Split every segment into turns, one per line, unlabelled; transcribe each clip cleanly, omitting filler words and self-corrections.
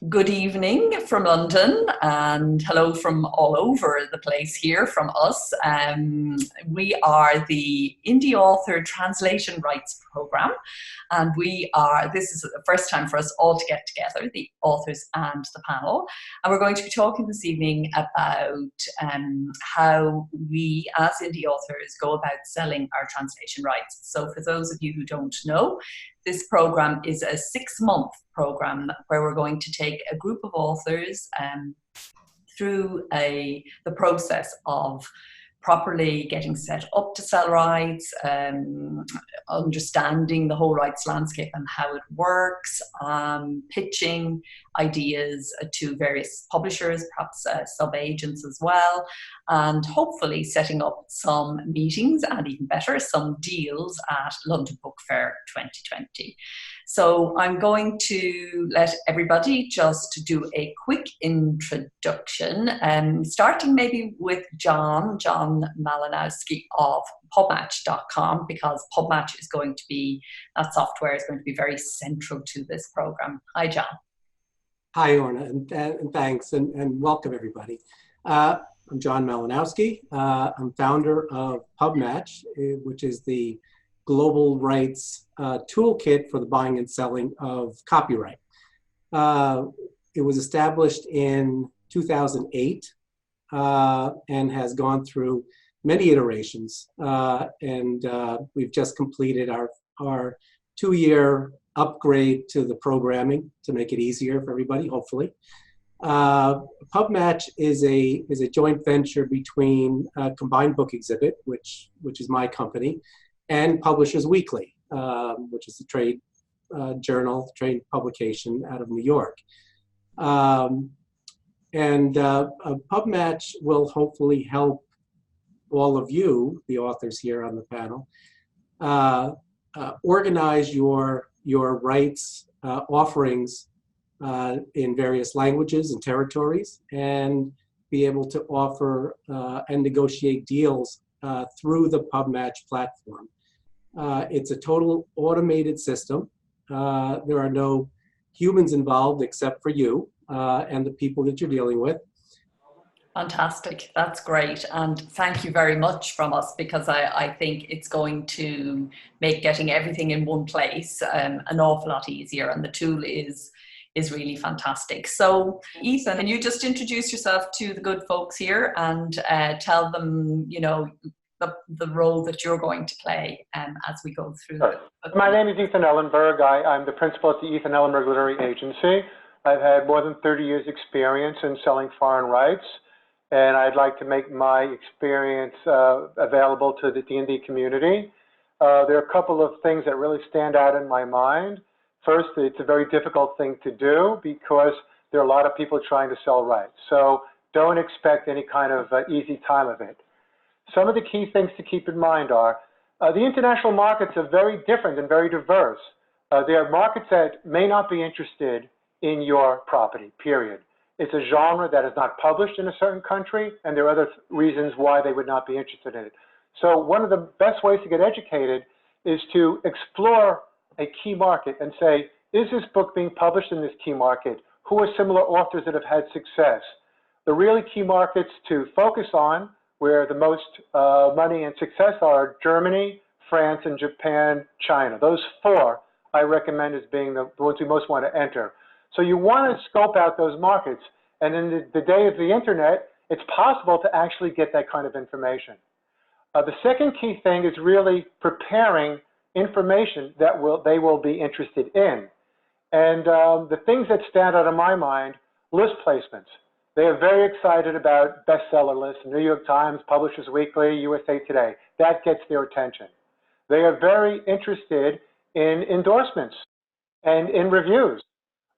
Good evening from London and hello from all over the place here from us. We are the Indie Author Translation Rights Programme, and this is the first time for us all to get together, the authors and the panel. And we're going to be talking this evening about how we as indie authors go about selling our translation rights. So for those of you who don't know, this program is a 6-month program where we're going to take a group of authors through the process of properly getting set up to sell rights, understanding the whole rights landscape and how it works, pitching ideas to various publishers, perhaps sub-agents as well, and hopefully setting up some meetings and even better, some deals at London Book Fair 2020. So I'm going to let everybody just do a quick introduction, starting maybe with Jon Malinowski of pubmatch.com, because PubMatch is going to be, that software is going to be very central to this program. Hi, Jon.
Hi, Orna, and thanks, and welcome everybody. I'm Jon Malinowski. I'm founder of PubMatch, which is the global rights toolkit for the buying and selling of copyright. It was established in 2008 and has gone through many iterations. We've just completed our 2-year upgrade to the programming to make it easier for everybody, hopefully. PubMatch is a joint venture between Combined Book Exhibit, which is my company, and Publishers Weekly, which is the trade journal, trade publication out of New York. PubMatch will hopefully help all of you, the authors here on the panel, organize your rights offerings in various languages and territories, and be able to offer and negotiate deals through the PubMatch platform. It's a total automated system. There are no humans involved except for you and the people that you're dealing with.
Fantastic. That's great. And thank you very much from us, because I think it's going to make getting everything in one place an awful lot easier. And the tool is really fantastic. So Ethan, can you just introduce yourself to the good folks here and tell them, you know, the role that you're going to play as we go through.
Sure. My name is Ethan Ellenberg. I'm the principal at the Ethan Ellenberg Literary Agency. I've had more than 30 years experience in selling foreign rights, and I'd like to make my experience available to the D&D community. There are a couple of things that really stand out in my mind. First, it's a very difficult thing to do because there are a lot of people trying to sell rights. So don't expect any kind of easy time of it. Some of the key things to keep in mind are the international markets are very different and very diverse. There are markets that may not be interested in your property, period. It's a genre that is not published in a certain country, and there are other reasons why they would not be interested in it. So one of the best ways to get educated is to explore a key market and say, is this book being published in this key market? Who are similar authors that have had success? The really key markets to focus on, where the most money and success are, Germany, France, and Japan, China. Those 4 I recommend as being the ones you most want to enter. So you want to scope out those markets. And in the day of the internet, it's possible to actually get that kind of information. The second key thing is really preparing information that they will be interested in. And the things that stand out in my mind, list placements. They are very excited about bestseller lists, New York Times, Publishers Weekly, USA Today. That gets their attention. They are very interested in endorsements and in reviews.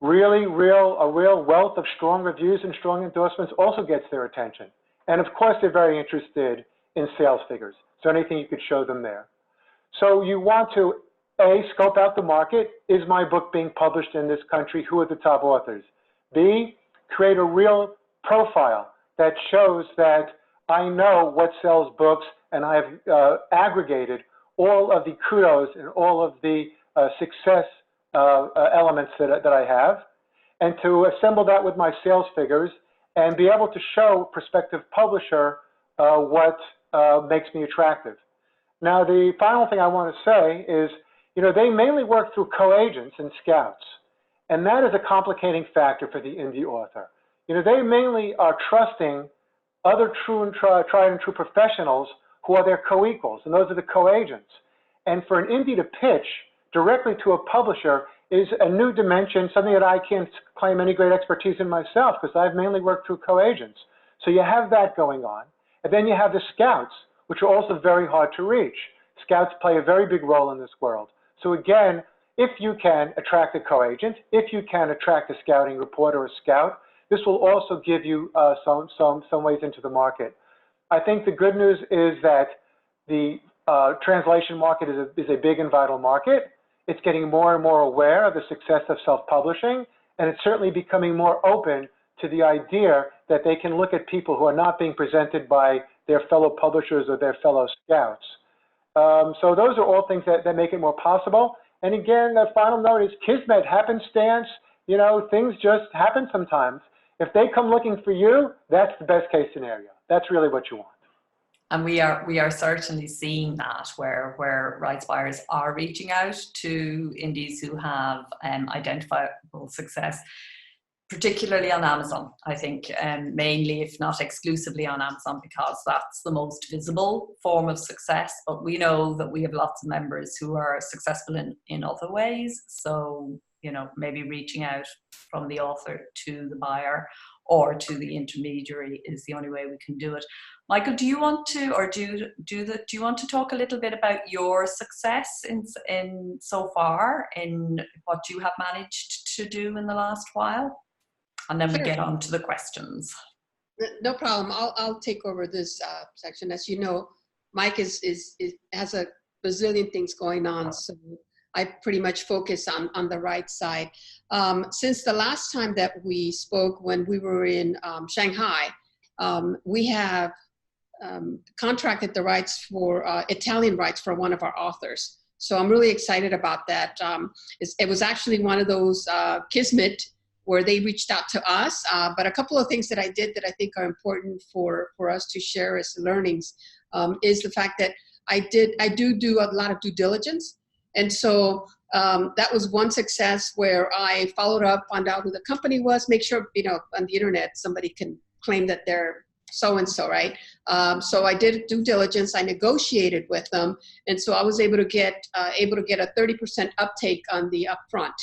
A real wealth of strong reviews and strong endorsements also gets their attention. And of course, they're very interested in sales figures. So anything you could show them there. So you want to, A, scope out the market. Is my book being published in this country? Who are the top authors? B, create a real profile that shows that I know what sells books, and I've aggregated all of the kudos and all of the success elements that I have. and to assemble that with my sales figures and be able to show prospective publisher what makes me attractive. Now, the final thing I want to say is, they mainly work through co-agents and scouts, and that is a complicating factor for the indie author. They mainly are trusting other tried and true professionals who are their co-equals, and those are the co-agents. And for an indie to pitch directly to a publisher is a new dimension, something that I can't claim any great expertise in myself because I've mainly worked through co-agents. So you have that going on. And then you have the scouts, which are also very hard to reach. Scouts play a very big role in this world. So again, if you can attract a co-agent, if you can attract a scouting reporter or a scout, this will also give you some ways into the market. I think the good news is that the translation market is a big and vital market. It's getting more and more aware of the success of self-publishing, and it's certainly becoming more open to the idea that they can look at people who are not being presented by their fellow publishers or their fellow scouts. So those are all things that make it more possible. And again, the final note is kismet, happenstance, things just happen sometimes. If they come looking for you, that's the best case scenario. That's really what you want.
And we are certainly seeing that where rights buyers are reaching out to indies who have identifiable success, particularly on Amazon, I think, mainly, if not exclusively on Amazon, because that's the most visible form of success. But we know that we have lots of members who are successful in other ways. So, maybe reaching out from the author to the buyer or to the intermediary is the only way we can do it. Michael, do you want to, or do you want to talk a little bit about your success in so far in what you have managed to do in the last while? And then we get on to the questions.
No problem. I'll take over this section. As you know, Mike has a bazillion things going on, so I pretty much focus on the right side. Since the last time that we spoke, when we were in Shanghai, we have contracted the rights for Italian rights for one of our authors. So I'm really excited about that. It was actually one of those kismet where they reached out to us. But a couple of things that I did that I think are important for us to share as learnings is the fact that I do a lot of due diligence. And so that was one success where I followed up, found out who the company was, make sure, on the internet, somebody can claim that they're so-and-so, right? So I did due diligence, I negotiated with them. And so I was able to get a 30% uptake on the upfront.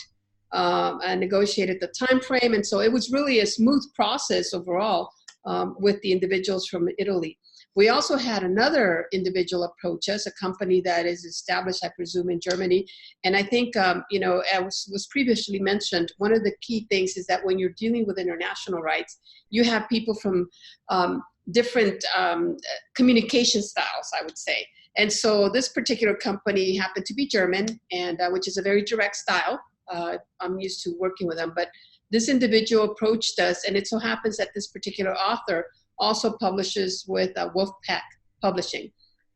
I negotiated the time frame, and so it was really a smooth process overall with the individuals from Italy. We also had another individual approach us, a company that is established, I presume, in Germany. And I think, as was previously mentioned, one of the key things is that when you're dealing with international rights, you have people from different communication styles, I would say. And so this particular company happened to be German, and which is a very direct style. I'm used to working with them, but this individual approached us, and it so happens that this particular author also publishes with Wolfpack Publishing.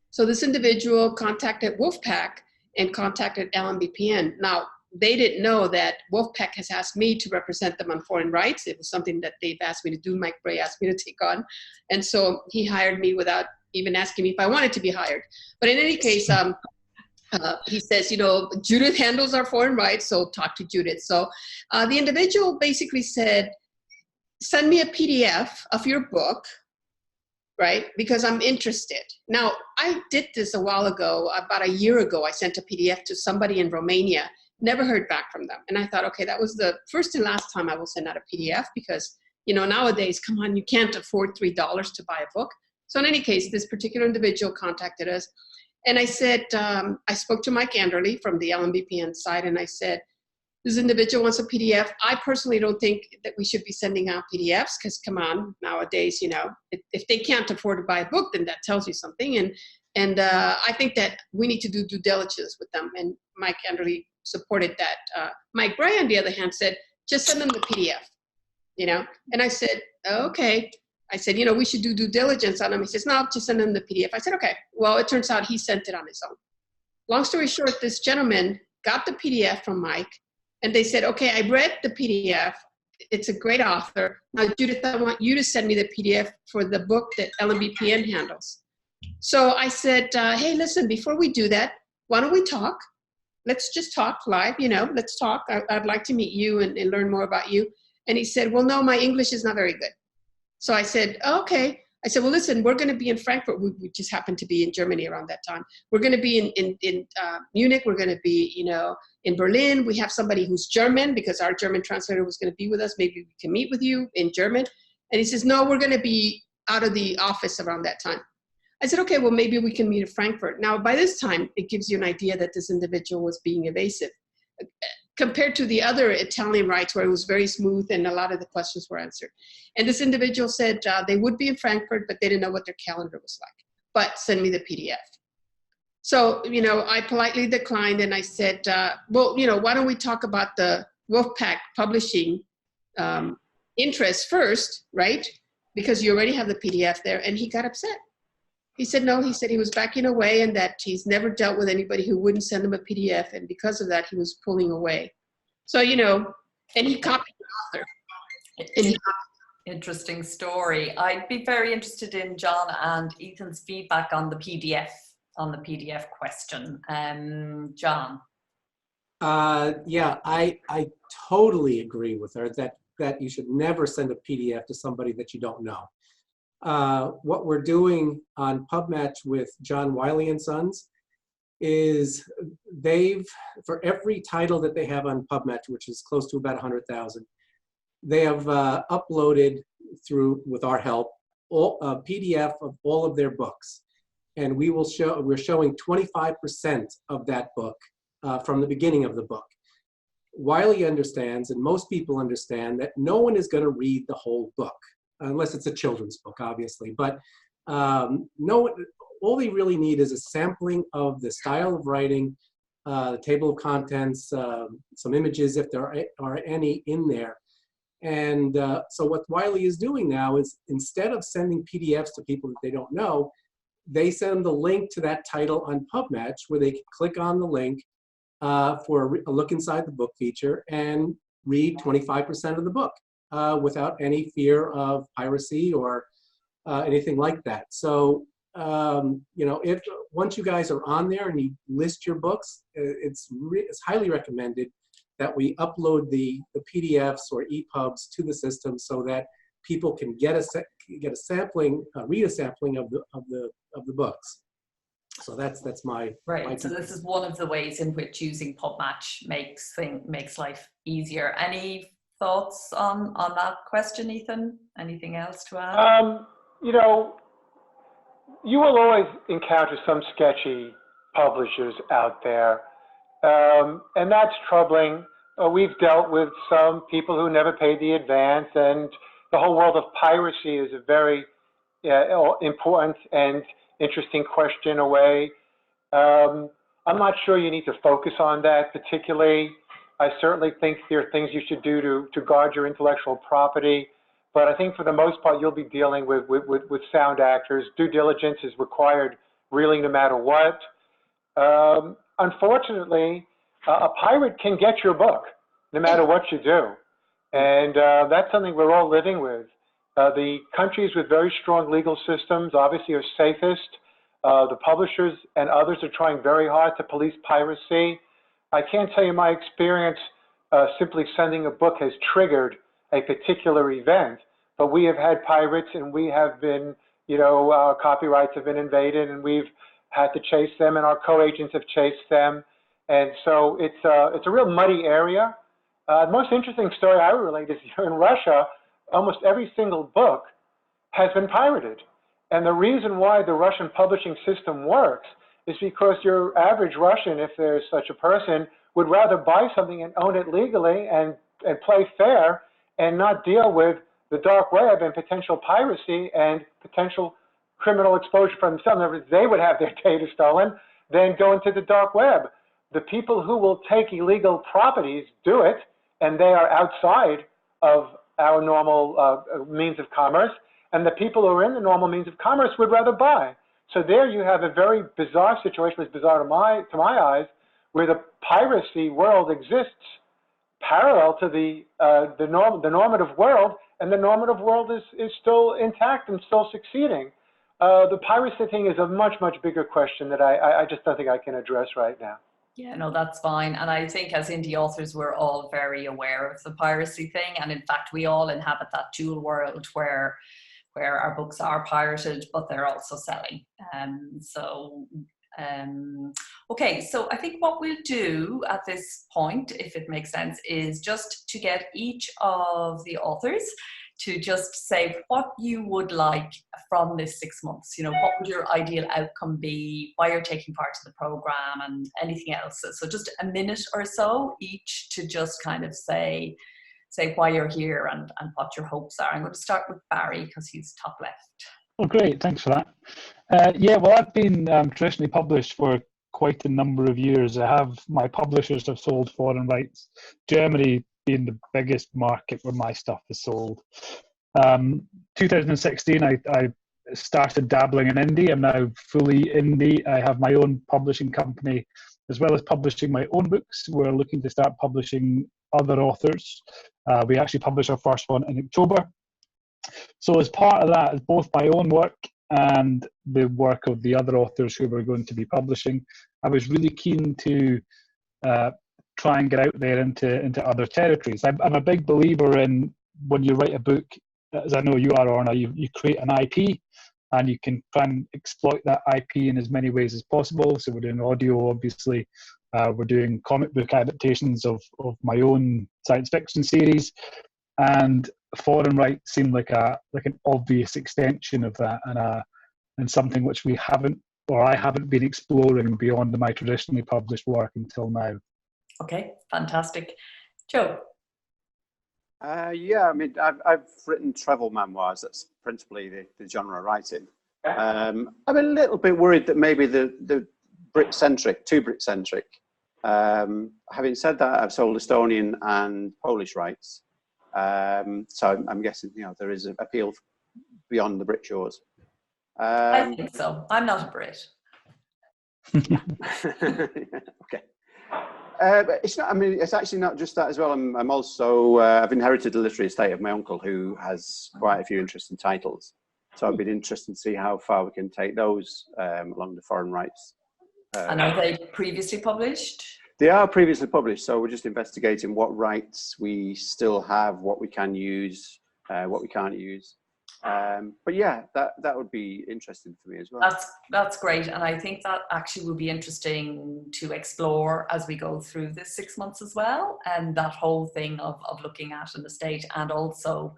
So this individual contacted Wolfpack and contacted LMBPN. Now, they didn't know that Wolfpack has asked me to represent them on foreign rights. It was something that they've asked me to do. Mike Bray asked me to take on. And so he hired me without even asking me if I wanted to be hired. But in any case, he says, Judith handles our foreign rights, so talk to Judith. So the individual basically said, send me a PDF of your book, right? Because I'm interested. Now, I did this a while ago, about a year ago. I sent a PDF to somebody in Romania, never heard back from them. And I thought, okay, that was the first and last time I will send out a PDF because, nowadays, come on, you can't afford $3 to buy a book. So in any case, this particular individual contacted us. And I said, I spoke to Mike Anderlé from the LMBPN side, and I said, this individual wants a PDF. I personally don't think that we should be sending out PDFs because, come on, nowadays, if they can't afford to buy a book, then that tells you something. And I think that we need to do due diligence with them. And Mike Anderlé supported that. Mike Bray, on the other hand, said, just send them the PDF, And I said, okay. I said, we should do due diligence on them. He says, no, just send them the PDF. I said, okay. Well, it turns out he sent it on his own. Long story short, this gentleman got the PDF from Mike, and they said, okay, I read the PDF. it's a great author. Now, Judith, I want you to send me the PDF for the book that LMBPN handles. So I said, hey, listen, before we do that, why don't we talk? Let's just talk live, let's talk. I'd like to meet you and learn more about you. And he said, well, no, my English is not very good. So I said, okay. I said, well, listen, we're going to be in Frankfurt. We just happened to be in Germany around that time. We're going to be in Munich. We're going to be, in Berlin. We have somebody who's German because our German translator was going to be with us. Maybe we can meet with you in German. And he says, no, we're going to be out of the office around that time. I said, okay, well, maybe we can meet in Frankfurt. Now, by this time, it gives you an idea that this individual was being evasive compared to the other Italian rights where it was very smooth and a lot of the questions were answered. And this individual said they would be in Frankfurt, but they didn't know what their calendar was like. But send me the PDF. So, I politely declined and I said, well, why don't we talk about the Wolfpack publishing interest first, right? Because you already have the PDF there. And he got upset. He said, no, he said he was backing away and that he's never dealt with anybody who wouldn't send him a PDF. And because of that, he was pulling away. So, and he copied the author.
Interesting story. I'd be very interested in Jon and Ethan's feedback on the PDF question. Jon.
Yeah, I totally agree with her that you should never send a PDF to somebody that you don't know. What we're doing on PubMatch with John Wiley and Sons is for every title that they have on PubMatch, which is close to about 100,000, they have uploaded with our help, a PDF of all of their books. And we're showing 25% of that book from the beginning of the book. Wiley understands, and most people understand, that no one is going to read the whole book, unless it's a children's book, obviously. But all they really need is a sampling of the style of writing, the table of contents, some images, if there are any in there. And so what Wiley is doing now is, instead of sending PDFs to people that they don't know, they send the link to that title on PubMatch, where they can click on the link for a look inside the book feature and read 25% of the book without any fear of piracy or anything like that. So, if once you guys are on there and you list your books, it's highly recommended that we upload the PDFs or EPUBs to the system so that people can read a sampling of the books. So that's my
right. So this is one of the ways in which using PubMatch makes life easier. Any thoughts on that question, Ethan? Anything else to add?
You will always encounter some sketchy publishers out there, and that's troubling. We've dealt with some people who never paid the advance, and the whole world of piracy is a very important and interesting question away. I'm not sure you need to focus on that particularly. I certainly think there are things you should do to guard your intellectual property, but I think for the most part you'll be dealing with sound actors. Due diligence is required really no matter what. Unfortunately, a pirate can get your book no matter what you do, and that's something we're all living with. The countries with very strong legal systems obviously are safest. The publishers and others are trying very hard to police piracy. I can't tell you my experience simply sending a book has triggered a particular event, but we have had pirates and we have been, our copyrights have been invaded and we've had to chase them and our co-agents have chased them. And so it's a real muddy area. The most interesting story I would relate is in Russia, almost every single book has been pirated. And the reason why the Russian publishing system works is because your average Russian, if there's such a person, would rather buy something and own it legally and play fair and not deal with the dark web and potential piracy and potential criminal exposure for themselves. In other words, they would have their data stolen, then go into the dark web. The people who will take illegal properties do it, and they are outside of our normal means of commerce, and the people who are in the normal means of commerce would rather buy. So there you have a very bizarre situation, it's bizarre to my eyes, where the piracy world exists parallel to the normative world, and the normative world is still intact and still succeeding. The piracy thing is a much bigger question that I just don't think I can address right now.
Yeah, no, that's fine. And I think as indie authors, we're all very aware of the piracy thing. And in fact, we all inhabit that dual world where our books are pirated, but they're also selling. Okay, so I think what we'll do at this point, if it makes sense, is just to get each of the authors to just say what you would like from this 6 months. You know, what would your ideal outcome be, why you're taking part in the program, and anything else. So just a minute or so each to just kind of say why you're here and what your hopes are. I'm going to start with Barry because he's top left.
Well, great, thanks for that. Yeah, well, I've been traditionally published for quite a number of years. My publishers have sold foreign rights, Germany being the biggest market where my stuff is sold. 2016, I started dabbling in indie. I'm now fully indie. I have my own publishing company, as well as publishing my own books. We're looking to start publishing other authors. We actually published our first one in October. So as part of that, both my own work and the work of the other authors who we're going to be publishing, I was really keen to try and get out there into other territories. I'm a big believer in when you write a book, as I know you are, Orna, you create an IP and you can try and exploit that IP in as many ways as possible. So we're doing audio, obviously. We're doing comic book adaptations of my own science fiction series. And foreign rights seemed like an obvious extension of that, and something which I haven't been exploring beyond my traditionally published work until now.
Okay, fantastic. Joe?
Yeah, I mean, I've written travel memoirs. That's principally the genre writing. I'm a little bit worried that maybe the Brit-centric, too Brit-centric. Having said that, I've sold Estonian and Polish rights. So I'm guessing, there is an appeal beyond the Brit shores.
I think so. I'm not a Brit.
Okay. But it's not. I mean, it's actually not just that as well. I'm also I've inherited the literary estate of my uncle, who has quite a few interesting titles. So I've been interested to see how far we can take those along the foreign rights.
And are they previously published?
They are previously published, so we're just investigating what rights we still have, what we can use, what we can't use. But yeah, that would be interesting for me as well.
That's great, and I think that actually will be interesting to explore as we go through this 6 months as well, and that whole thing of looking at an estate and also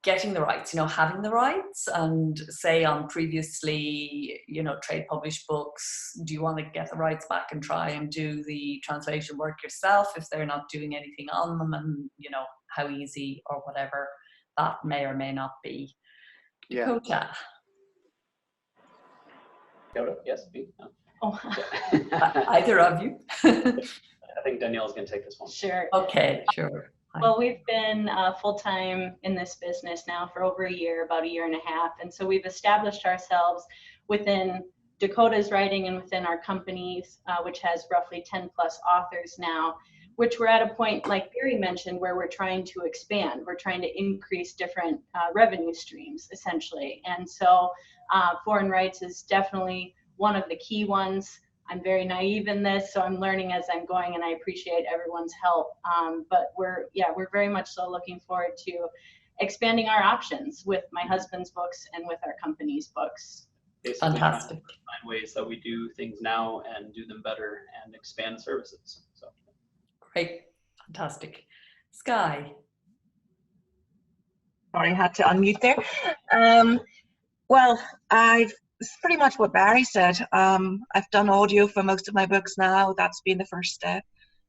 getting the rights, having the rights, and say on previously, trade published books, do you want to get the rights back and try and do the translation work yourself if they're not doing anything on them, and how easy or whatever that may or may not be. Dakota.
Dakota, yes, me? No.
Oh, either of you.
I think Danielle's going to take this one.
Sure.
Okay, sure.
Well, we've been full-time in this business now for over a year, about a year and a half. And so we've established ourselves within Dakota's writing and within our companies, which has roughly 10 plus authors now, which we're at a point, like Barry mentioned, where we're trying to expand. We're trying to increase different revenue streams, essentially. And so foreign rights is definitely one of the key ones. I'm very naive in this, so I'm learning as I'm going, and I appreciate everyone's help. But we're very much so looking forward to expanding our options with my husband's books and with our company's books.
Basically,
fantastic.
Find ways that we do things now and do them better and expand services. So
great, fantastic. Skye.
Sorry, I had to unmute there. Well, it's pretty much what Barry said. I've done audio for most of my books now. That's been the first step.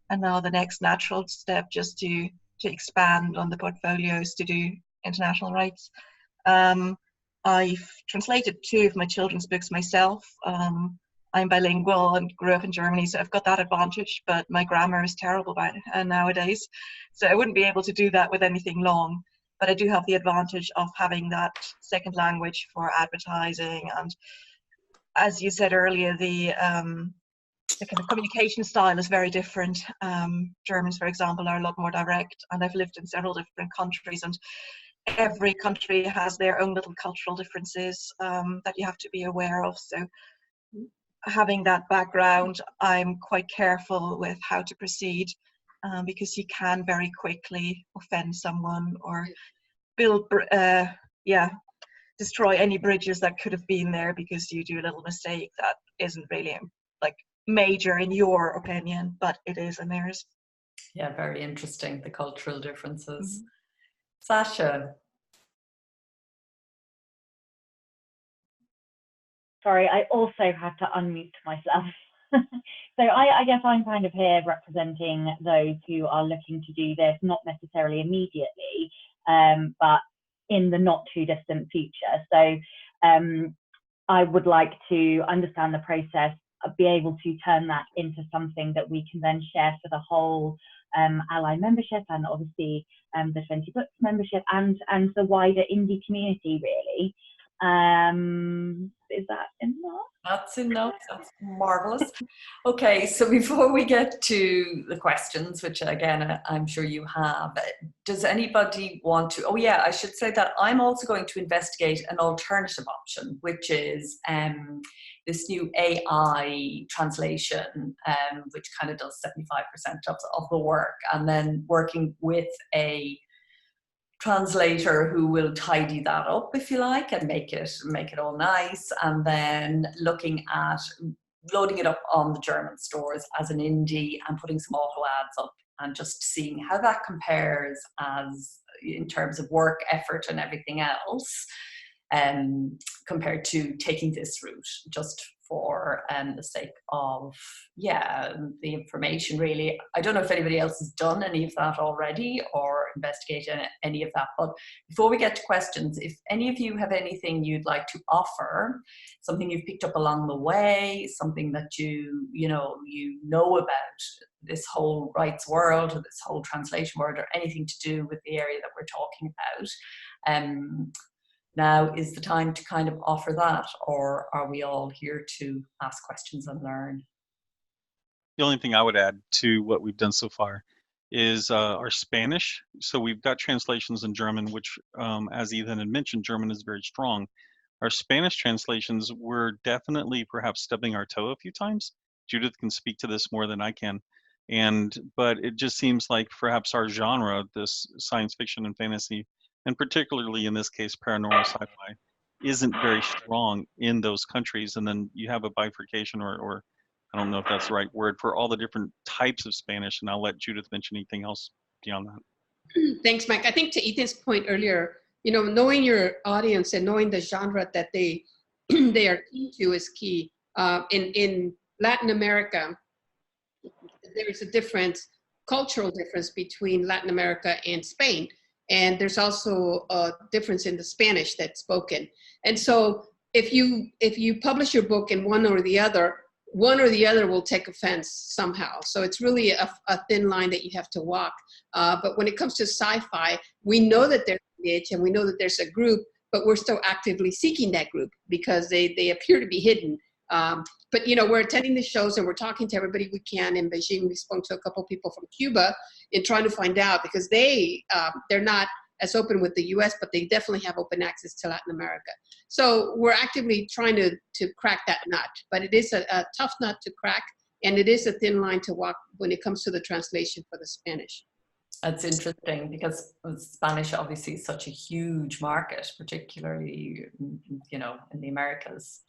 And now the next natural step, just to expand on the portfolios, to do international rights. I've translated 2 of my children's books myself. I'm bilingual and grew up in Germany, so I've got that advantage, but my grammar is terrible nowadays. So I wouldn't be able to do that with anything long. But I do have the advantage of having that second language for advertising. And as you said earlier, the the kind of communication style is very different. Germans, for example, are a lot more direct, and I've lived in several different countries, and every country has their own little cultural differences that you have to be aware of. So having that background, I'm quite careful with how to proceed, because you can very quickly offend someone or destroy any bridges that could have been there because you do a little mistake that isn't really like major in your opinion, but it is in theirs.
Yeah, very interesting, the cultural differences.
Mm-hmm.
Sasha.
Sorry, I also had to unmute myself. So I guess I'm kind of here representing those who are looking to do this, not necessarily immediately, but in the not too distant future. So I would like to understand the process, be able to turn that into something that we can then share for the whole Ally membership, and obviously the 20 Books membership, and the wider indie community, really. Is that enough?
That's enough. That's marvelous. Okay, so before we get to the questions, which again I'm sure you have, does anybody want to? Oh yeah, I should say that I'm also going to investigate an alternative option, which is this new AI translation, which kind of does 75% of the work, and then working with a translator who will tidy that up, if you like, and make it all nice, and then looking at loading it up on the German stores as an indie and putting some auto ads up and just seeing how that compares as in terms of work, effort and everything else, compared to taking this route just for the sake of the information, really. I don't know if anybody else has done any of that already or investigated any of that, but before we get to questions, if any of you have anything you'd like to offer, something you've picked up along the way, something that you know about this whole rights world or this whole translation world, or anything to do with the area that we're talking about, now is the time to kind of offer that, or are we all here to ask questions and learn?
The only thing I would add to what we've done so far is our Spanish. So we've got translations in German, which, as Ethan had mentioned, German is very strong. Our Spanish translations, we're definitely perhaps stubbing our toe a few times. Judith can speak to this more than I can. But it just seems like perhaps our genre, this science fiction and fantasy, and particularly in this case, paranormal sci-fi, isn't very strong in those countries. And then you have a bifurcation, or I don't know if that's the right word, for all the different types of Spanish. And I'll let Judith mention anything else beyond that.
Thanks, Mike. I think to Ethan's point earlier, knowing your audience and knowing the genre that they are keen to is key. In Latin America, there is a cultural difference between Latin America and Spain. And there's also a difference in the Spanish that's spoken. And so if you publish your book in one or the other will take offense somehow. So it's really a thin line that you have to walk. But when it comes to sci-fi, we know that there's a niche and we know that there's a group, but we're still actively seeking that group because they appear to be hidden. But we're attending the shows and we're talking to everybody we can. In Beijing, we spoke to a couple people from Cuba in trying to find out, because they're not as open with the US, but they definitely have open access to Latin America. So we're actively trying to crack that nut, but it is a tough nut to crack, and it is a thin line to walk when it comes to the translation for the Spanish.
That's interesting, because Spanish obviously is such a huge market, particularly in the Americas.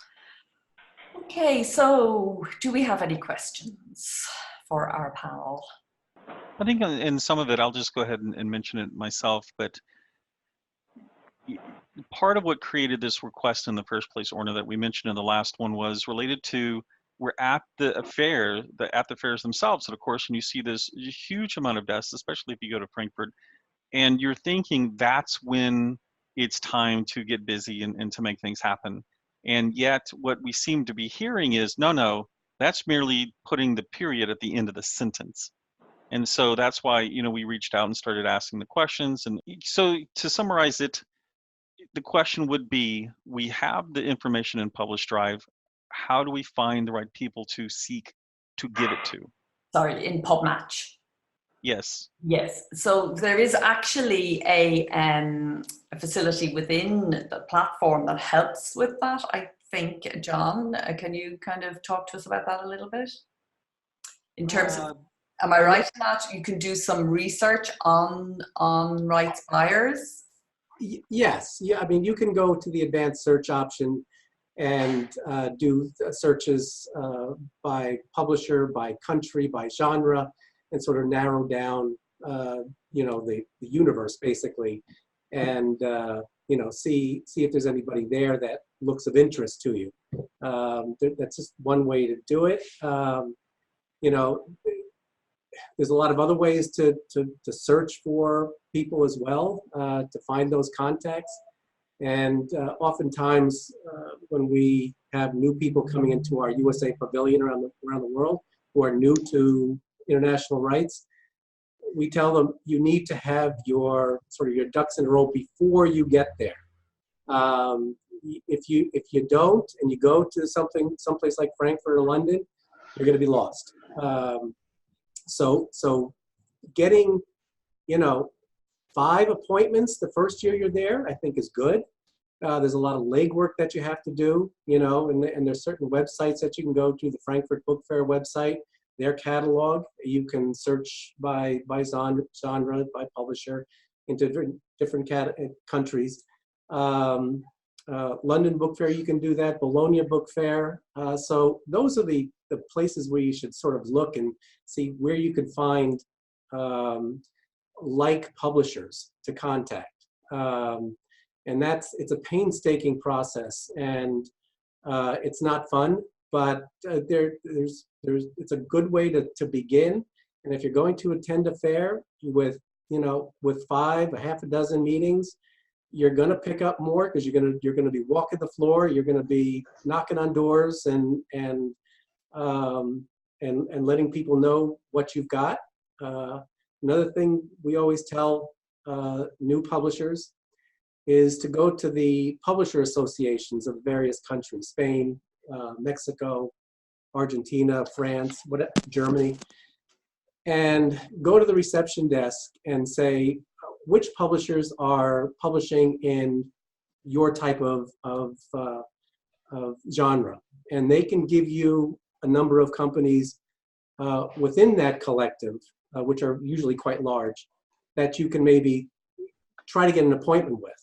Okay, so do we have any questions for our panel?
I think in some of it, I'll just go ahead and mention it myself, but part of what created this request in the first place, Orna, that we mentioned in the last one, was related to, we're at the fairs themselves, and of course, when you see this huge amount of desks, especially if you go to Frankfurt, and you're thinking that's when it's time to get busy and to make things happen. And yet what we seem to be hearing is, no, that's merely putting the period at the end of the sentence. And so that's why, we reached out and started asking the questions. And so to summarize it, the question would be, we have the information in Publish Drive. How do we find the right people to seek to give it to.
Sorry, in PubMatch.
Yes.
Yes, so there is actually a facility within the platform that helps with that, I think. John, can you kind of talk to us about that a little bit? In terms of, am I right in that you can do some research on rights buyers?
Yes, yeah. I mean, you can go to the advanced search option and do searches by publisher, by country, by genre, and sort of narrow down, you know, the universe basically, and you know, see if there's anybody there that looks of interest to you. That's just one way to do it. You know, there's a lot of other ways to search for people as well, to find those contacts. And oftentimes, when we have new people coming into our USA Pavilion around the world who are new to international rights, we tell them you need to have your ducks in a row before you get there. If you don't, and you go to someplace like Frankfurt or London, you're going to be lost. So getting, you know, 5 appointments the first year you're there, I think is good. There's a lot of legwork that you have to do, you know, and there's certain websites that you can go to, the Frankfurt Book Fair website, their catalog. You can search by genre, by publisher, into different countries. London Book Fair, you can do that. Bologna Book Fair. So those are the places where you should sort of look and see where you can find like publishers to contact. And it's a painstaking process, and it's not fun, but it's a good way to begin. And if you're going to attend a fair with 5, a half a dozen meetings, you're going to pick up more because you're going to be walking the floor, you're going to be knocking on doors and letting people know what you've got. Another thing we always tell new publishers is to go to the publisher associations of various countries: Spain, Mexico, Argentina, France, Germany, and go to the reception desk and say, which publishers are publishing in your type of genre? And they can give you a number of companies within that collective, which are usually quite large, that you can maybe try to get an appointment with.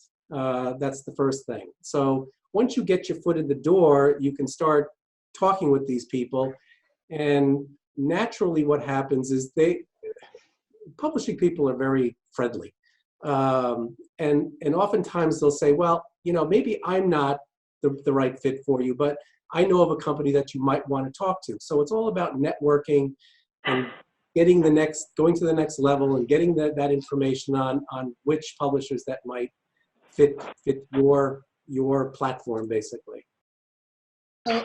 That's the first thing. So once you get your foot in the door, you can start talking with these people. And naturally what happens is publishing people are very friendly. And oftentimes they'll say, well, you know, maybe I'm not the right fit for you, but I know of a company that you might want to talk to. So it's all about networking and going to the next level and getting that information on which publishers that might fit your platform, basically.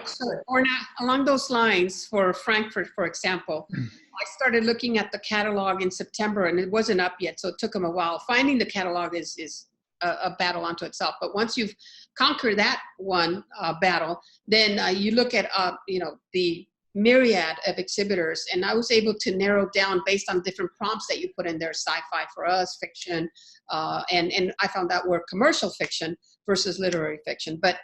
So Orna, along those lines, for Frankfurt, for example, I started looking at the catalog in September, and it wasn't up yet, so it took them a while. Finding the catalog is a battle unto itself, but once you've conquered that one battle, then you look at the myriad of exhibitors, and I was able to narrow down based on different prompts that you put in there: sci-fi for us, fiction, and I found out were commercial fiction versus literary fiction. But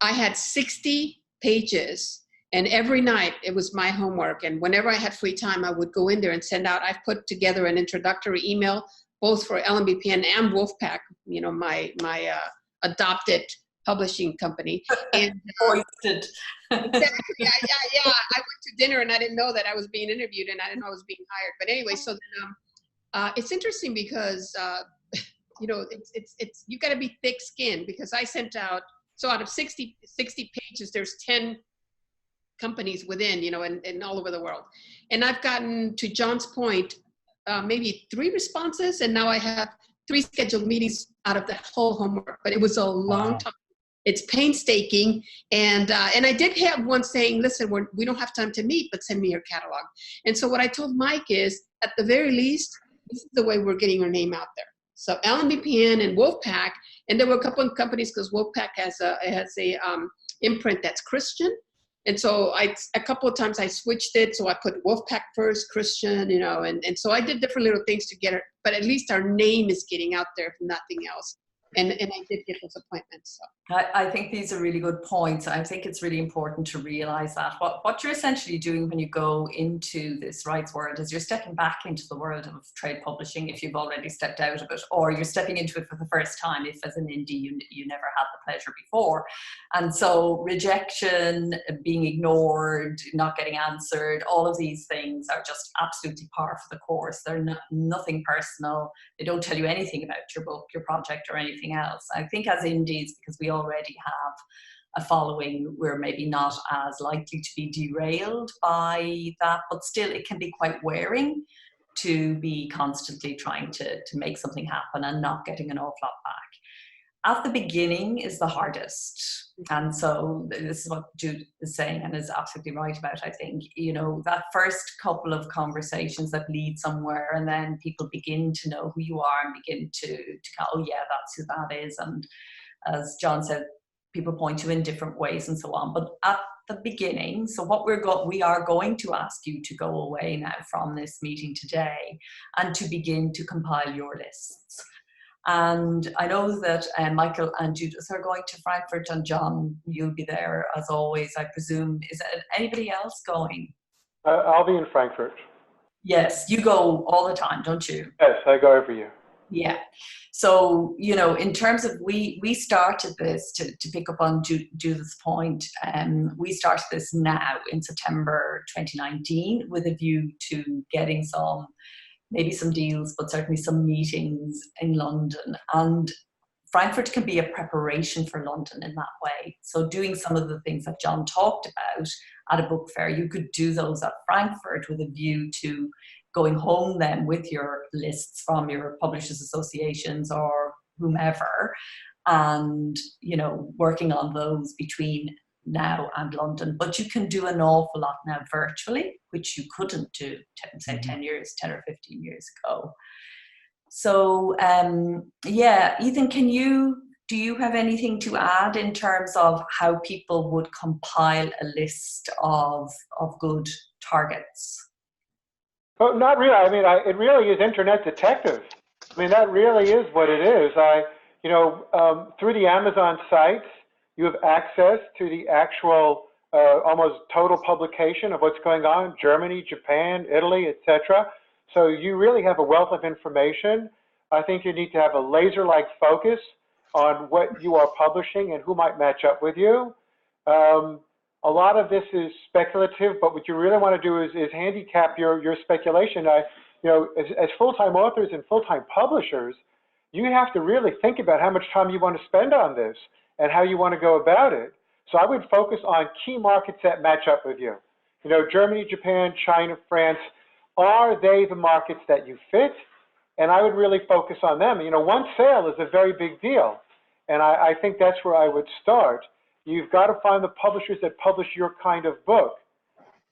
I had 60 pages, and every night it was my homework. And whenever I had free time, I would go in there and send out. I've put together an introductory email, both for LMBPN and Wolfpack, you know, my adopted publishing company. And
Foisted.
Exactly. Yeah. I went to dinner and I didn't know that I was being interviewed, and I didn't know I was being hired. But anyway, so then, it's interesting because you know, it's you got to be thick-skinned, because I sent out. So out of 60 pages, there's 10 companies within, you know, and all over the world. And I've gotten, to John's point, maybe 3 responses, and now I have 3 scheduled meetings out of that whole homework. But it was a long time. It's painstaking, and I did have one saying, listen, we don't have time to meet, but send me your catalog. And so what I told Mike is, at the very least, this is the way we're getting our name out there. So LMBPN and Wolfpack, and there were a couple of companies, because Wolfpack has a imprint that's Christian, And so a couple of times I switched it. So I put Wolfpack first, Christian, and so I did different little things to get her, but at least our name is getting out there if nothing else. And I did get those appointments. So.
I think these are really good points. I think it's really important to realize that what you're essentially doing when you go into this rights world is you're stepping back into the world of trade publishing if you've already stepped out of it, or you're stepping into it for the first time if as an indie you never had the pleasure before. And so rejection, being ignored, not getting answered, all of these things are just absolutely par for the course. They're nothing personal. They don't tell you anything about your book, your project, or anything else. I think as indies, because we already have a following, we're maybe not as likely to be derailed by that, but still it can be quite wearing to be constantly trying to make something happen and not getting an awful lot back. At the beginning is the hardest. And so this is what Jude is saying and is absolutely right about, I think. That first couple of conversations that lead somewhere, and then people begin to know who you are and begin to go, oh yeah, that's who that is. And as Jon said, people point you in different ways and so on. But at the beginning, so what we are going to ask you to go away now from this meeting today and to begin to compile your lists. And I know that Michael and Judith are going to Frankfurt, and Jon, you'll be there as always, I presume. Is anybody else going?
I'll be in Frankfurt.
Yes, you go all the time, don't you?
Yes, I go every year.
Yeah. So, in terms of, we started this, to pick up on Judith's point, we started this now in September 2019 with a view to getting maybe some deals, but certainly some meetings in London. And Frankfurt can be a preparation for London in that way. So doing some of the things that Jon talked about at a book fair, you could do those at Frankfurt with a view to going home then with your lists from your publishers associations or whomever, and working on those between now and London. But you can do an awful lot now virtually, which you couldn't do, say, 10 or 15 years ago. So, Ethan, do you have anything to add in terms of how people would compile a list of good targets?
Well, not really. I mean, it really is Internet Detective. I mean, that really is what it is. Through the Amazon sites, you have access to the actual almost total publication of what's going on, Germany, Japan, Italy, etc. So you really have a wealth of information. I think you need to have a laser-like focus on what you are publishing and who might match up with you. A lot of this is speculative, but what you really want to do is handicap your speculation. As full-time authors and full-time publishers, you have to really think about how much time you want to spend on this and how you want to go about it. So I would focus on key markets that match up with you. Germany, Japan, China, France, are they the markets that you fit? And I would really focus on them. One sale is a very big deal. And I think that's where I would start. You've got to find the publishers that publish your kind of book.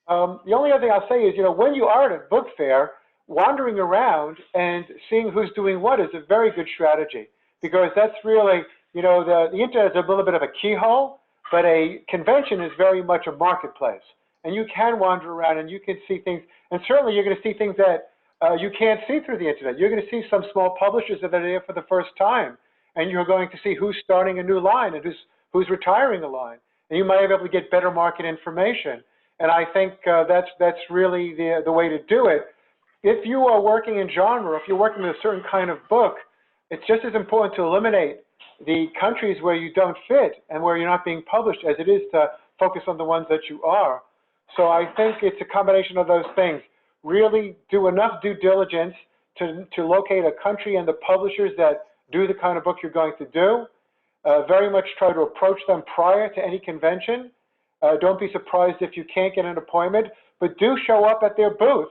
The only other thing I'll say is, when you are at a book fair, wandering around and seeing who's doing what is a very good strategy, because that's really, the internet is a little bit of a keyhole, but a convention is very much a marketplace. And you can wander around and you can see things, and certainly you're going to see things that you can't see through the internet. You're going to see some small publishers that are there for the first time, and you're going to see who's starting a new line and who's retiring a line. And you might be able to get better market information. And I think that's really the way to do it. If you are working in genre, if you're working with a certain kind of book, it's just as important to eliminate the countries where you don't fit and where you're not being published as it is to focus on the ones that you are. So I think it's a combination of those things. Really do enough due diligence to locate a country and the publishers that do the kind of book you're going to do. Very much try to approach them prior to any convention. Don't be surprised if you can't get an appointment, but do show up at their booth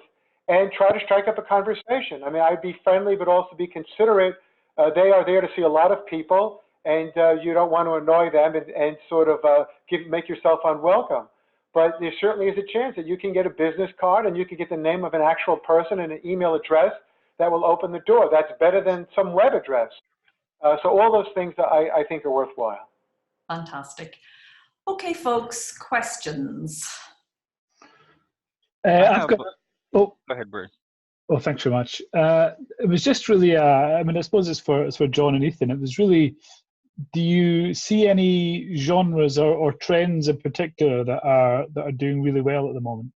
and try to strike up a conversation. I mean, I'd be friendly, but also be considerate. They are there to see a lot of people, and you don't want to annoy them and sort of make yourself unwelcome. But there certainly is a chance that you can get a business card and you can get the name of an actual person and an email address that will open the door. That's better than some web address. So all those things that I think are worthwhile.
Fantastic. Okay, folks, questions?
I've got. Oh,
go ahead, Barry.
Oh, thanks very much. It was just really, I mean, I suppose it's for John and Ethan. It was really, do you see any genres or trends in particular that are doing really well at the moment?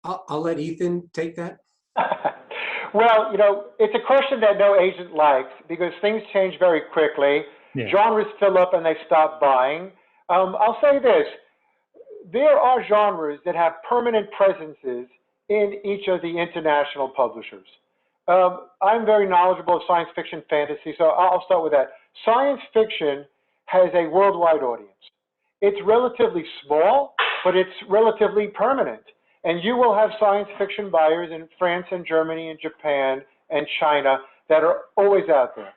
I'll let Ethan take that.
Well, you know, it's a question that no agent likes because things change very quickly.
Yeah.
Genres fill up and they stop buying. I'll say this. There are genres that have permanent presences in each of the international publishers. I'm very knowledgeable of science fiction fantasy, so I'll start with that. Science fiction has a worldwide audience. It's relatively small, but it's relatively permanent. And you will have science fiction buyers in France and Germany and Japan and China that are always out there.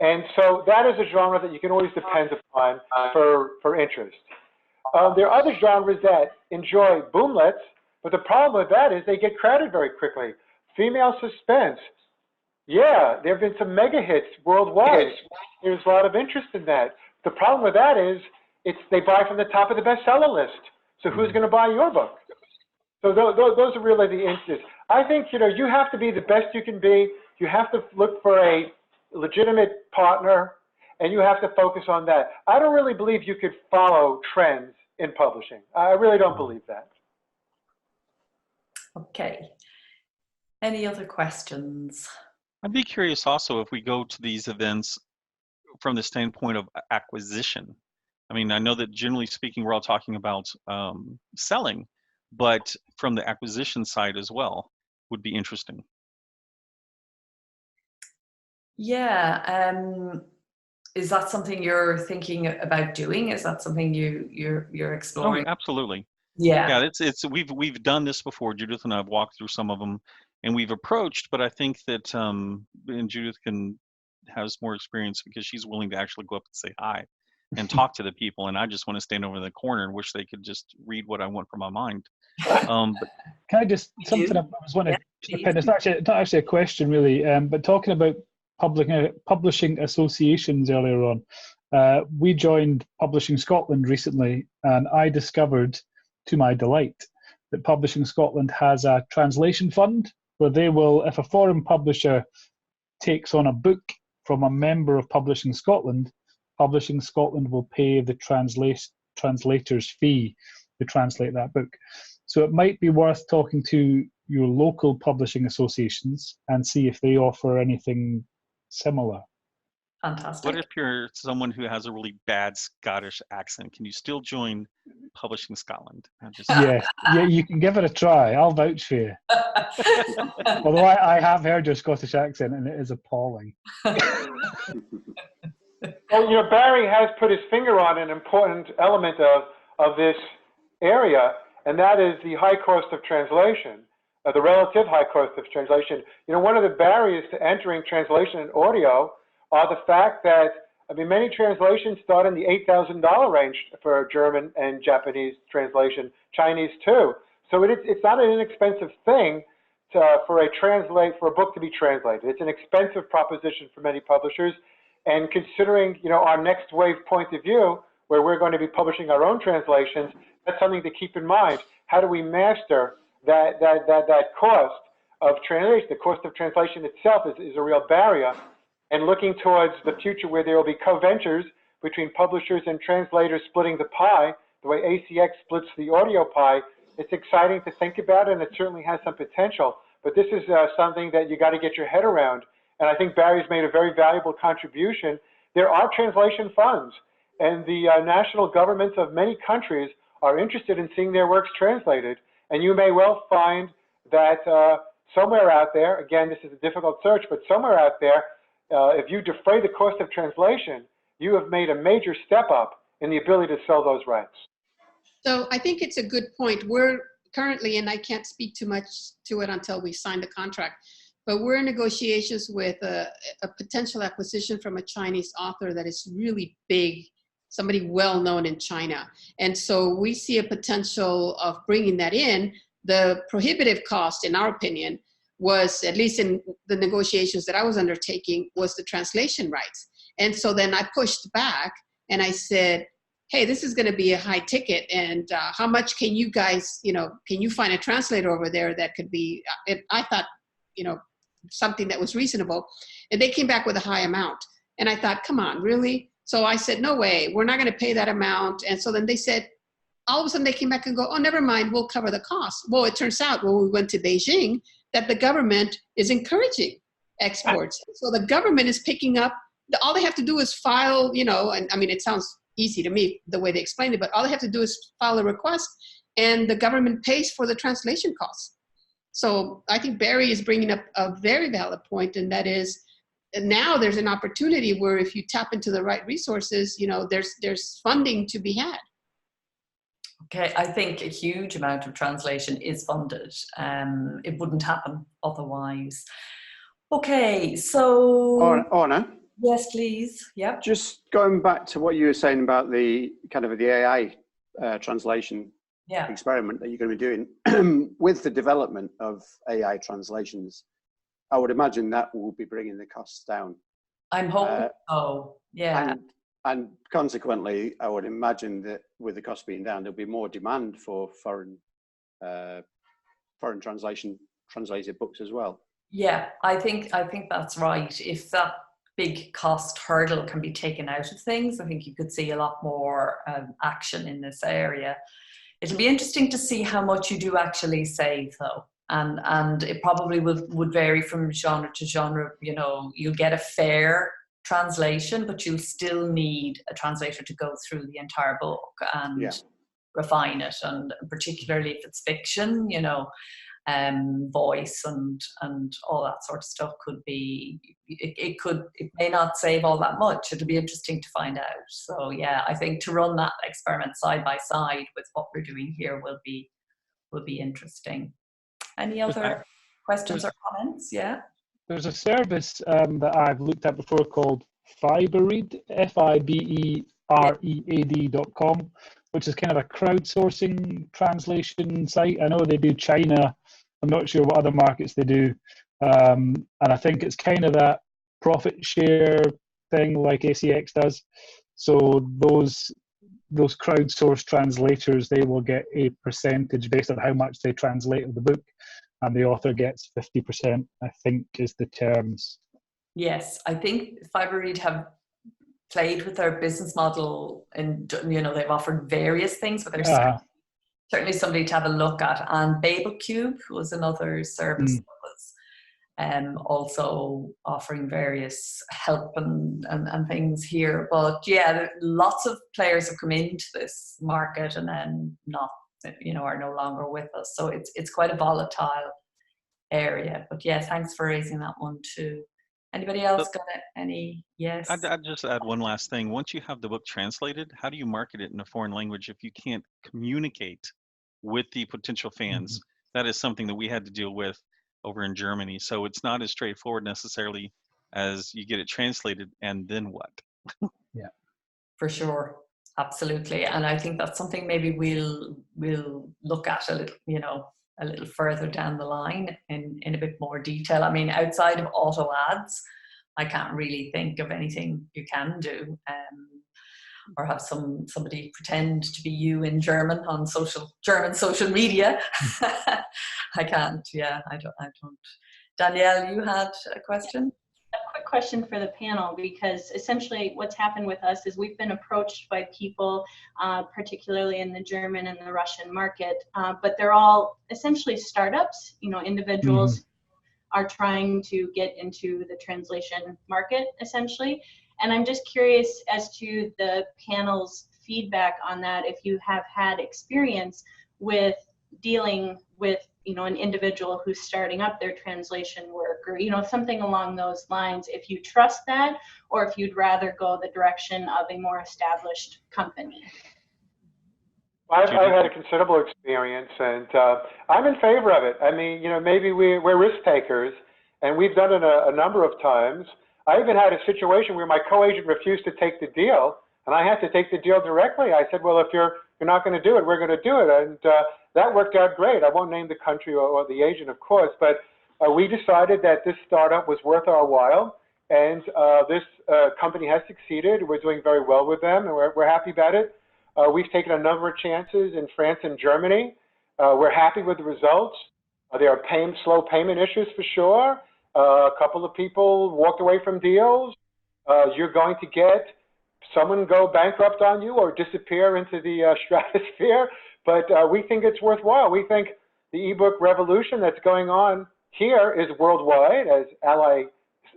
And so that is a genre that you can always depend upon for interest. There are other genres that enjoy boomlets, but the problem with that is they get crowded very quickly. Female suspense. Yeah, there have been some mega hits worldwide. There's a lot of interest in that. The problem with that is they buy from the top of the bestseller list. So who's going to buy your book? So those are really the interests. I think, you know, you have to be the best you can be. You have to look for a legitimate partner, and you have to focus on that. I don't really believe you could follow trends in publishing. I really don't believe that.
Okay. Any other questions?
I'd be curious also if we go to these events from the standpoint of acquisition. I mean, I know that generally speaking, we're all talking about selling, but from the acquisition side as well would be interesting.
Yeah. Is that something you're thinking about doing? Is that something you're exploring?
Oh, absolutely.
Yeah.
Yeah, we've done this before. Judith and I have walked through some of them, and we've approached. But I think that and Judith has more experience because she's willing to actually go up and say hi and talk to the people, and I just want to stand over in the corner and wish they could just read what I want from my mind. But
can I just something I was wanting to chip in? It's not actually a question really, but talking about publishing associations earlier on, we joined Publishing Scotland recently, and I discovered, to my delight, that Publishing Scotland has a translation fund where they will, if a foreign publisher takes on a book from a member of Publishing Scotland will pay the translator's fee to translate that book. So it might be worth talking to your local publishing associations and see if they offer anything similar.
Fantastic.
What if you're someone who has a really bad Scottish accent? Can you still join Publishing Scotland?
Yeah, you can give it a try. I'll vouch for you. Although I have heard your Scottish accent and it is appalling.
Well, you know, Barry has put his finger on an important element of this area, and that is the high cost of translation, the relative high cost of translation. You know, one of the barriers to entering translation and audio are the fact that, I mean, many translations start in the $8,000 range for German and Japanese translation, Chinese too. So it's not an inexpensive thing for a book to be translated. It's an expensive proposition for many publishers. And considering, you know, our next wave point of view, where we're going to be publishing our own translations, that's something to keep in mind. How do we master that cost of translation? The cost of translation itself is a real barrier. And looking towards the future where there will be co-ventures between publishers and translators splitting the pie, the way ACX splits the audio pie, it's exciting to think about, and it certainly has some potential. But this is something that you got to get your head around. And I think Barry's made a very valuable contribution. There are translation funds, and the national governments of many countries are interested in seeing their works translated. And you may well find that somewhere out there, again, this is a difficult search, but somewhere out there, if you defray the cost of translation, you have made a major step up in the ability to sell those rights.
So I think it's a good point. We're currently, and I can't speak too much to it until we sign the contract, but we're in negotiations with a potential acquisition from a Chinese author that is really big, somebody well-known in China. And so we see a potential of bringing that in. The prohibitive cost, in our opinion, was, at least in the negotiations that I was undertaking, was the translation rights. And so then I pushed back and I said, hey, this is going to be a high ticket. And how much can you guys, can you find a translator over there that could be, I thought, something that was reasonable. And they came back with a high amount. And I thought, come on, really? So I said, no way, we're not going to pay that amount. And so then they said, all of a sudden they came back and go, oh, never mind, we'll cover the cost. Well, it turns out when we went to Beijing that the government is encouraging exports. So the government is picking up, all they have to do is file, and I mean, it sounds easy to me the way they explained it, but all they have to do is file a request and the government pays for the translation costs. So I think Barry is bringing up a very valid point, and that is now there's an opportunity where if you tap into the right resources, there's funding to be had.
Okay, I think a huge amount of translation is funded. It wouldn't happen otherwise. Okay, so...
Orna?
Yes, please. Yep.
Just going back to what you were saying about the kind of the AI translation experiment that you're going to be doing. With the development of AI translations, I would imagine that will be bringing the costs down.
I'm hoping so, yeah.
And consequently, I would imagine that with the cost being down, there'll be more demand for foreign translated books as well.
Yeah, I think that's right. If that big cost hurdle can be taken out of things, I think you could see a lot more action in this area. It'll be interesting to see how much you do actually save, though. And it probably would vary from genre to genre. You'll get a fair translation, but you'll still need a translator to go through the entire book and refine it. And particularly if it's fiction, voice and all that sort of stuff could be, it may not save all that much. It'll be interesting to find out. So yeah, I think to run that experiment side by side with what we're doing here will be interesting. Any other questions or comments? Yeah.
There's a service that I've looked at before called Fiberead, FIBEREAD.com, which is kind of a crowdsourcing translation site. I know they do China. I'm not sure what other markets they do. And I think it's kind of that profit share thing like ACX does. So those crowdsourced translators, they will get a percentage based on how much they translate of the book, and the author gets 50%, I think is the terms.
Yes, I think Fiberead have played with their business model, and they've offered various things, but there's certainly somebody to have a look at. And BabelCube was another service that was also offering various help and things here. But yeah, lots of players have come into this market and then are no longer with us. So it's quite a volatile area. But yeah, thanks for raising that one too. Anybody else got any? Yes.
I'd just add one last thing. Once you have the book translated, how do you market it in a foreign language if you can't communicate with the potential fans? That is something that we had to deal with over in Germany. So it's not as straightforward necessarily as you get it translated and then what?
Yeah,
for sure. Absolutely. And I think that's something maybe we'll look at a little further down the line in a bit more detail. I mean, outside of auto ads, I can't really think of anything you can do. Or have somebody pretend to be you in German on German social media. I can't. Yeah, I don't. Danielle, you had a question?
A quick question for the panel, because essentially what's happened with us is we've been approached by people, particularly in the German and the Russian market, but they're all essentially startups. Individuals are trying to get into the translation market, essentially. And I'm just curious as to the panel's feedback on that, if you have had experience with dealing with, an individual who's starting up their translation work or, something along those lines, if you trust that, or if you'd rather go the direction of a more established company.
I've had a considerable experience, and I'm in favor of it. I mean, maybe we're risk takers, and we've done it a number of times. I even had a situation where my co-agent refused to take the deal, and I had to take the deal directly. I said, well, if you're not going to do it, we're going to do it. And that worked out great. I won't name the country or the agent, of course, but we decided that this startup was worth our while, And this company has succeeded. We're doing very well with them, and we're happy about it. We've taken a number of chances in France and Germany. We're happy with the results. There are slow payment issues for sure. A couple of people walked away from deals. You're going to get someone go bankrupt on you or disappear into the stratosphere, but we think it's worthwhile. We think the ebook revolution that's going on here is worldwide, as Ally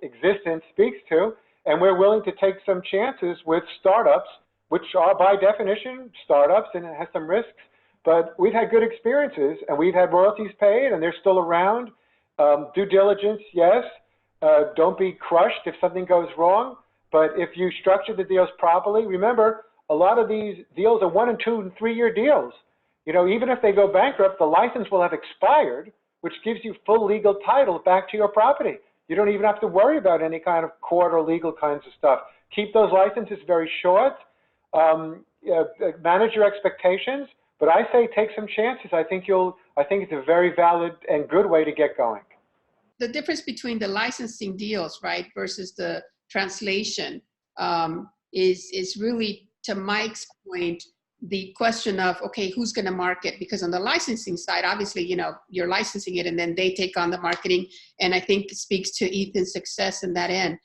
Existence speaks to, and we're willing to take some chances with startups, which are by definition startups, and it has some risks, but we've had good experiences, and we've had royalties paid, and they're still around. Due diligence, yes. Don't be crushed if something goes wrong, but if you structure the deals properly, remember, a lot of these deals are 1 and 2 and 3 year deals. You know, even if they go bankrupt, the license will have expired, which gives you full legal title back to your property. You don't even have to worry about any kind of court or legal kinds of stuff. Keep those licenses very short. Manage your expectations, but I say take some chances. I think it's a very valid and good way to get going.
The difference between the licensing deals, right, versus the translation is really, to Mike's point, the question of, okay, who's going to market? Because on the licensing side, obviously, you know, you're licensing it and then they take on the marketing. And I think it speaks to Ethan's success in that end.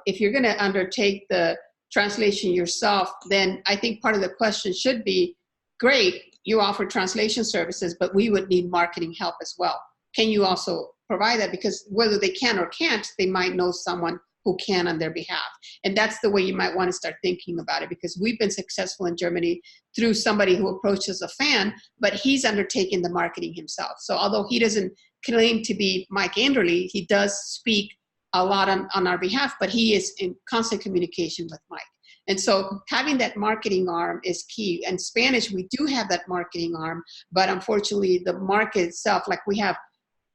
If you're going to undertake the translation yourself, then I think part of the question should be, great, you offer translation services, but we would need marketing help as well. Can you also provide that? Because whether they can or can't, they might know someone who can on their behalf. And that's the way you might want to start thinking about it, because we've been successful in Germany through somebody who approached as a fan, but he's undertaking the marketing himself. So although he doesn't claim to be Mike Anderlé, he does speak a lot on our behalf, but he is in constant communication with Mike. And so having that marketing arm is key. In Spanish, we do have that marketing arm, but unfortunately the market itself, like we have,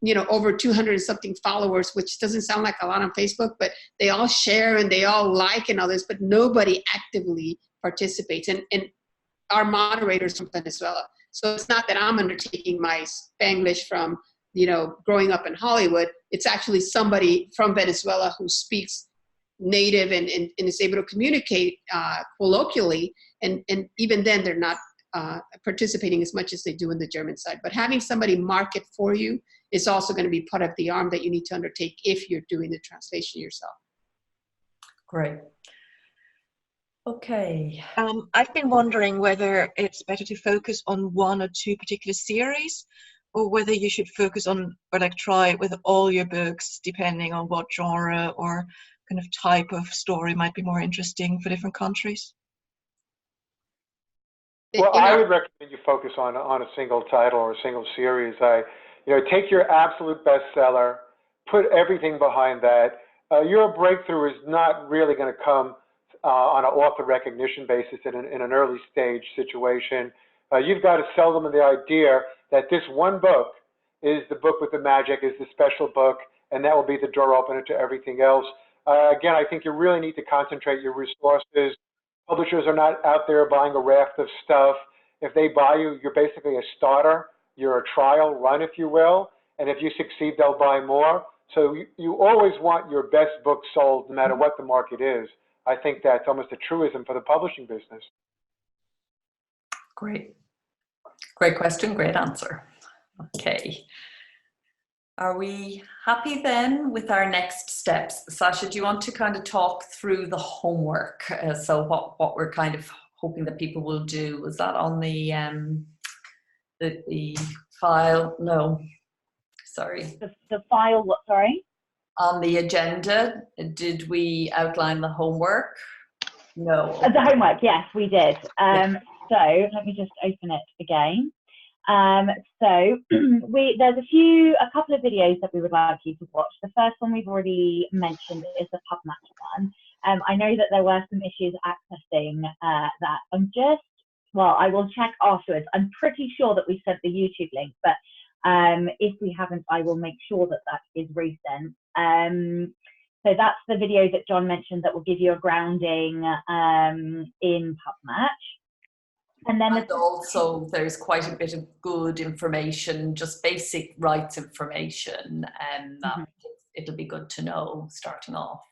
you know, over 200 and something followers, which doesn't sound like a lot on Facebook, but they all share and they all like and all this, but nobody actively participates. And our moderators from Venezuela. So it's not that I'm undertaking my Spanglish from, you know, growing up in Hollywood. It's actually somebody from Venezuela who speaks native and is able to communicate colloquially. And even then they're not participating as much as they do in the German side. But having somebody market for you is also going to be part of the arm that you need to undertake if you're doing the translation yourself.
Great. Okay.
I've been wondering whether it's better to focus on 1 or 2 particular series, or whether you should focus on, or like try it with all your books, depending on what genre or kind of type of story might be more interesting for different countries.
Well, I would recommend you focus on a single title or a single series. Take your absolute bestseller, put everything behind that. Your breakthrough is not really going to come on an author recognition basis in an early stage situation. You've got to sell them the idea that this one book is the book with the magic, is the special book, and that will be the door opener to everything else. Again, I think you really need to concentrate your resources. Publishers are not out there buying a raft of stuff. If they buy you, you're basically a starter. You're a trial run, if you will. And if you succeed, they'll buy more. So you always want your best book sold no matter what the market is. I think that's almost a truism for the publishing business.
Great. Great question, great answer. Okay. Are we happy then with our next steps? Sasha, do you want to kind of talk through the homework? So what we're kind of hoping that people will do? Was that on the file? No, sorry.
The file, what, sorry?
On the agenda, did we outline the homework? No.
The homework, yes, we did. So let me just open it again. So there's a couple of videos that we would like you to watch. The first one we've already mentioned is the pub match one. I know that there were some issues accessing that. I will check afterwards. I'm pretty sure that we sent the YouTube link, but if we haven't, I will make sure that that is resent. So that's the video that Jon mentioned that will give you a grounding in pub match. And then
also there's quite a bit of good information, just basic rights information, and it'll be good to know starting off.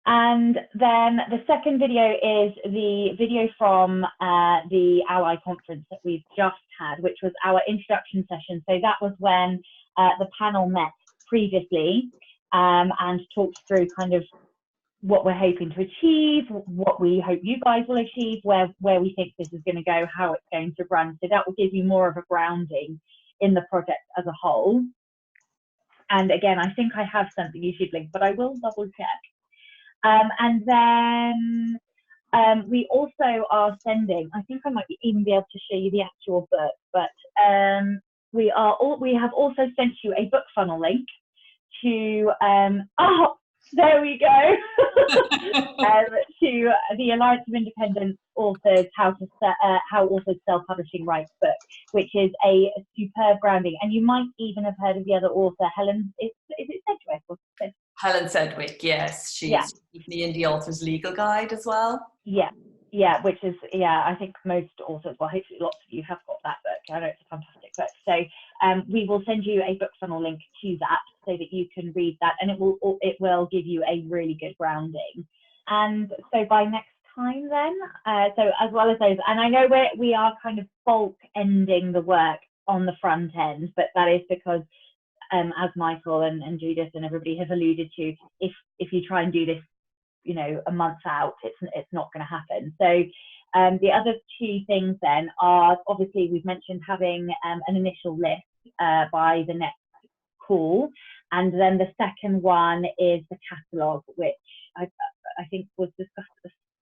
And then the second video is the video from the Ally conference that we've just had, which was our introduction session. So that was when the panel met previously and talked through kind of what we're hoping to achieve, what we hope you guys will achieve, where we think this is going to go, how it's going to run. So that will give you more of a grounding in the project as a whole. And again, I think I have something you should link, but I will double check. And then we also are sending, I think I might even be able to show you the actual book, but we have also sent you a book funnel link to, oh, there we go, to the Alliance of Independent Authors, How Authors Sell Publishing Rights book, which is a superb grounding. And you might even have heard of the other author, Helen, is it Sedgwick? Or
Helen Sedgwick, yes. She's the Indie Authors Legal Guide as well.
Yeah, which is, I think most authors, well, hopefully lots of you have got that book. I know it's a fantastic book. So we will send you a book funnel link to that so that you can read that, and it will give you a really good grounding. And so by next time then, so as well as those, and I know we are kind of bulk ending the work on the front end, but that is because as Michael and Judith and everybody have alluded to, if you try and do this, you know, a month out, it's not going to happen. So the other two things then are, obviously we've mentioned having an initial list by the next call, and then the second one is the catalogue, which I think was discussed.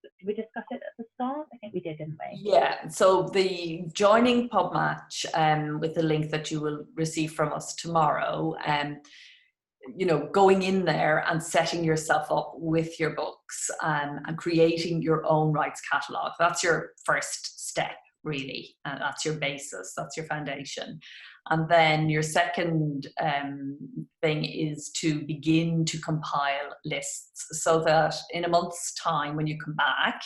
Did we discuss it at the start? I think we did, didn't we?
Yeah, so the joining PubMatch with the link that you will receive from us tomorrow, you know, going in there and setting yourself up with your books and creating your own rights catalogue. That's your first step, really. And that's your basis, that's your foundation. And then your second thing is to begin to compile lists so that in a month's time, when you come back,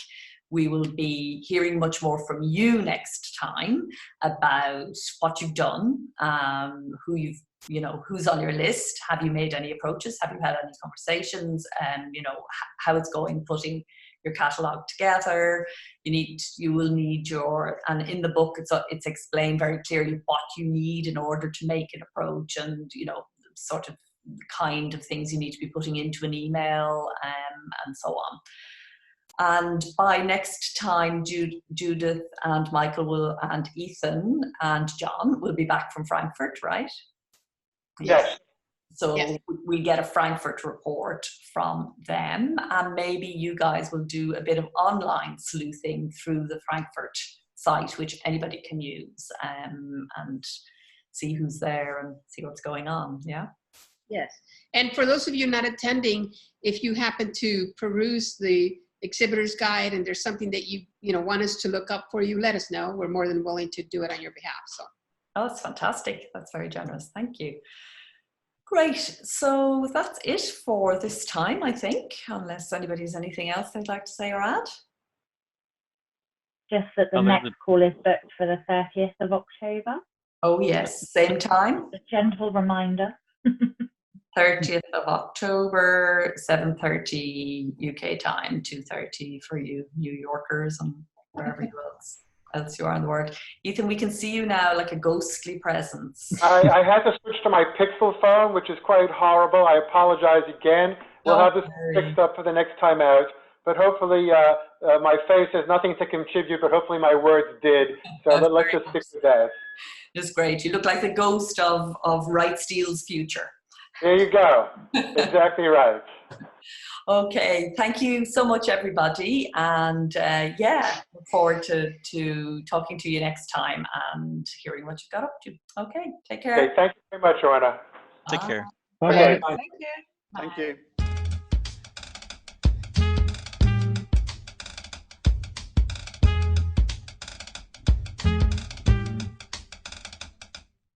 we will be hearing much more from you next time about what you've done, who's on your list. Have you made any approaches? Have you had any conversations? You know, how it's going, putting your catalogue together. You will need and in the book it's explained very clearly what you need in order to make an approach, and you know, sort of the kind of things you need to be putting into an email, and so on. And by next time, Judith and Michael and Ethan and John will be back from Frankfurt, right?
Yes.
So we get a Frankfurt report from them, and maybe you guys will do a bit of online sleuthing through the Frankfurt site, which anybody can use, and see who's there and see what's going on. Yeah.
Yes. And for those of you not attending, if you happen to peruse the exhibitor's guide and there's something that you want us to look up for you, let us know. We're more than willing to do it on your behalf. So.
Oh, that's fantastic. That's very generous. Thank you. Great. So that's it for this time, I think, unless anybody has anything else they'd like to say or add.
Just that the next call is booked for the 30th of October.
Oh, yes. Same time.
A gentle reminder.
30th of October, 7:30 UK time, 2:30 for you New Yorkers and wherever else you are in the world. Ethan, we can see you now like a ghostly presence.
I had to switch to my Pixel phone, which is quite horrible. I apologize again. We'll have this fixed up for the next time out. But hopefully my face has nothing to contribute, but hopefully my words did. So let's just stick with that.
It's great. You look like the ghost of Wright Steele's future.
There you go. Exactly right.
Okay, thank you so much, everybody. And look forward to talking to you next time and hearing what you got up to. Okay, take care.
Okay, thank you very much, Orna.
Take care.
Bye.
Thank you.
Thank you.